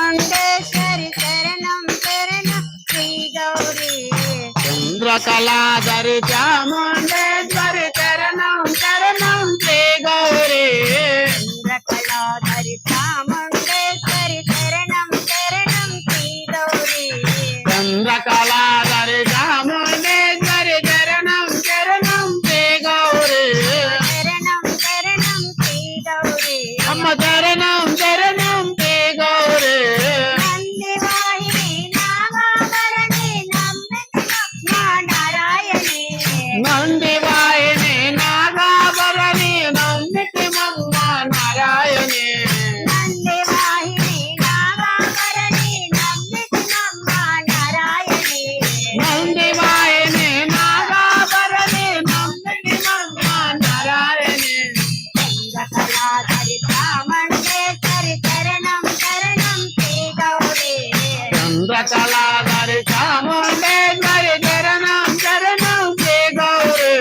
చాముండేశ్వరి శరణం శరణం శ్రీ గౌరీ చంద్రకళాధరి చాముండేశ్వరి శరణం శరణం శ్రీ గౌరీ చంద్రకళాధరి చాముండేశ్వరి శరణం శరణం శ్రీ గౌరీ చంద్రకళాధరి చాముండేశ్వరి శరణం శరణం శ్రీ గౌరీ శరణం శరణం శ్రీ గౌరీ అమ్మ శరణం శరణం శ్రీ గౌరీ నందివాహిని నామావరణి నమ్మితి మా నారాయణి నందివాహిని నాగాభరణి నమ్మితి మమ్మ నారాయణి నందివాహిని నామావరణి నమ్మితి మమ్మ నారాయణి నందివాహిని నాగాభరణి నమ్మితి మమ్మ నారాయణి చంద్రకళాధరి చాముండేశ్వరి శరణం శరణం శ్రీ గౌరీ చంద్రకళాధరి చాముండేశ్వరి శరణం శరణం శ్రీ గౌరీ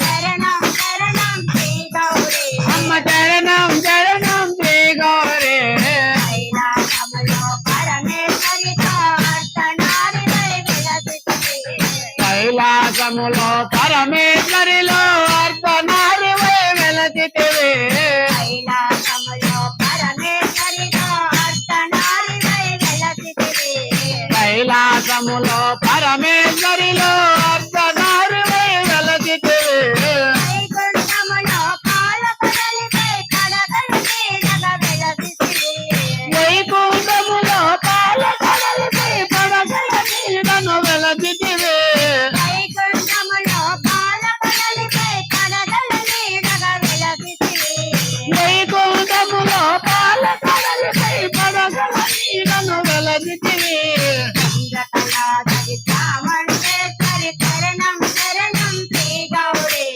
శరణం శరణం శ్రీ గౌరీ అమ్మ శరణం శరణం శ్రీ గౌరీ కైలాసములో పరమేశ్వరితో అర్చనారివై విలసితివి. కైలాసములో పరమేశ్వరిలో అర్ధనారివై వెలసితివి కైలాసములో పరమేశ్వరితో అర్చనారివై విలసితివి. కైలాసములో పరమేశ్వరిలో అర్ధనారివై వెలసితివి వైకుంఠములో పాలపడలిపై కడగలు నీడగా విలసితివి. వైకుంఠములో పాలకడలిపై పడగల నీడను వెలసితివి వైకుంఠములో పాలపడలిపై కడగలు నీడగా విలసితివి. వైకుంఠములో పాలకడలిపై పడగల నీడను వెలసితివి చంద్రకళాధరి చాముండేశ్వరి శరణం శరణం శ్రీ గౌరీ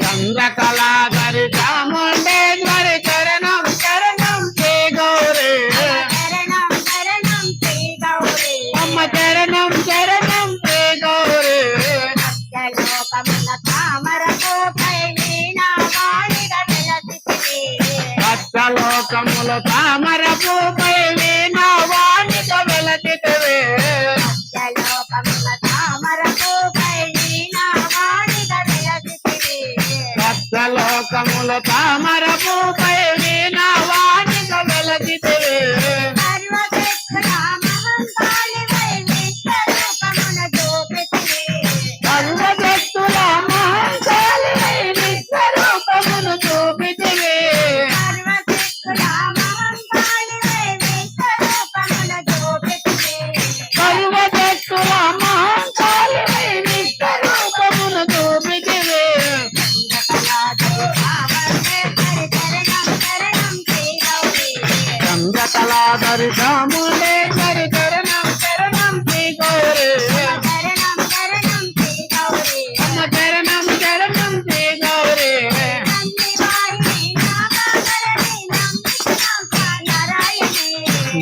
చంద్రకళాధరి చాముండేశ్వరి శరణం శరణం శ్రీ గౌరీ శరణం శరణం శ్రీ గౌరీ అమ్మ శరణం శరణం శ్రీ గౌరీ సత్యలోకమున తామరపూపై వీణావాణిగా విలసితివి. సత్యలోకముల తామరపూపై వీణావాణిగా వెలసితివి సత్యలోకమున తామరపూపై వీణావాణిగా విలసితివి. సత్యలోకముల తామరపూపై వీణావాణిగా వెలసితివి సర్వశక్తుల మహంకాళివై విశ్వరూపమున చూపితివి. సర్వశక్తుల మహంకాళివై విశ్వరూపమును చూపితివి సర్వశక్తుల మహంకాళివై విశ్వరూపమున చూపితివి. సర్వశక్తుల మహంకాళివై విశ్వరూపమును చూపితివి చంద్రకళాధరి చాముండేశ్వరి శరణం శరణం శ్రీ గౌరీ. చంద్రకళాధరి చాముండేశ్వరి శరణం శరణం శ్రీ గౌరీ నందివాహిని నాగాభరణి నమ్మితి మమ్మ నారాయణి.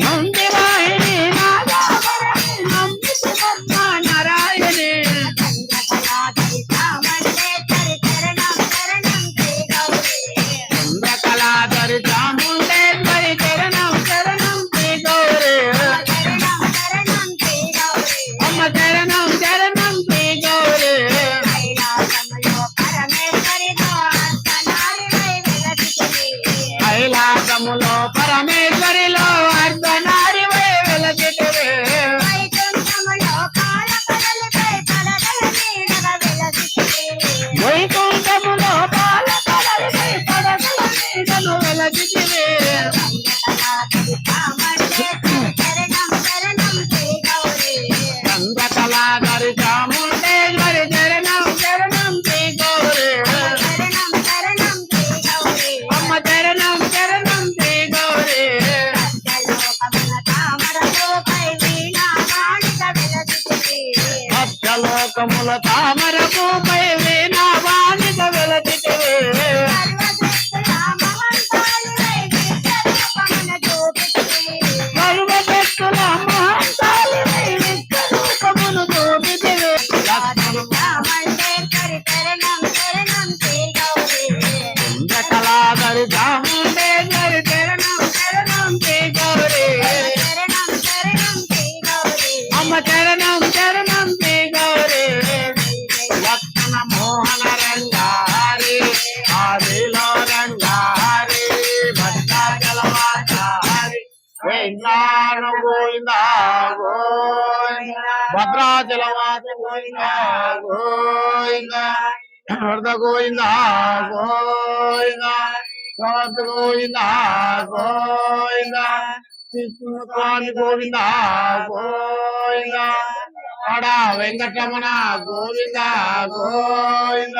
నందివాహిని నాగాభరణి నమ్మితి మమ్మ చంద్రకళాధరి చాముండేశ్వరి శరణం శరణం శ్రీ గౌరీ. చంద్రకళాధరి లోకముల తామరపుపై వీణావాణిగా వెలసితివి సర్వశక్తుల మహంకాళివై విశ్వరూపమును చూపితివి చంద్రకళాధరి చాముండేశ్వరి శరణం శరణం శ్రీ గౌరీ తెలంగాణ గోవింద గోవింద భద్రాచలవాస గోవింద గోవింద వరద గోవింద గోవింద సమర్థ గోవింద గోవింద స్వామి గోవింద గోవింద ఆడ వెంకటరమణ గోవింద గోవింద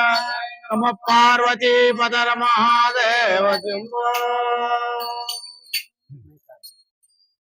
నమ పార్వతీ పదర మహాదేవ శంభో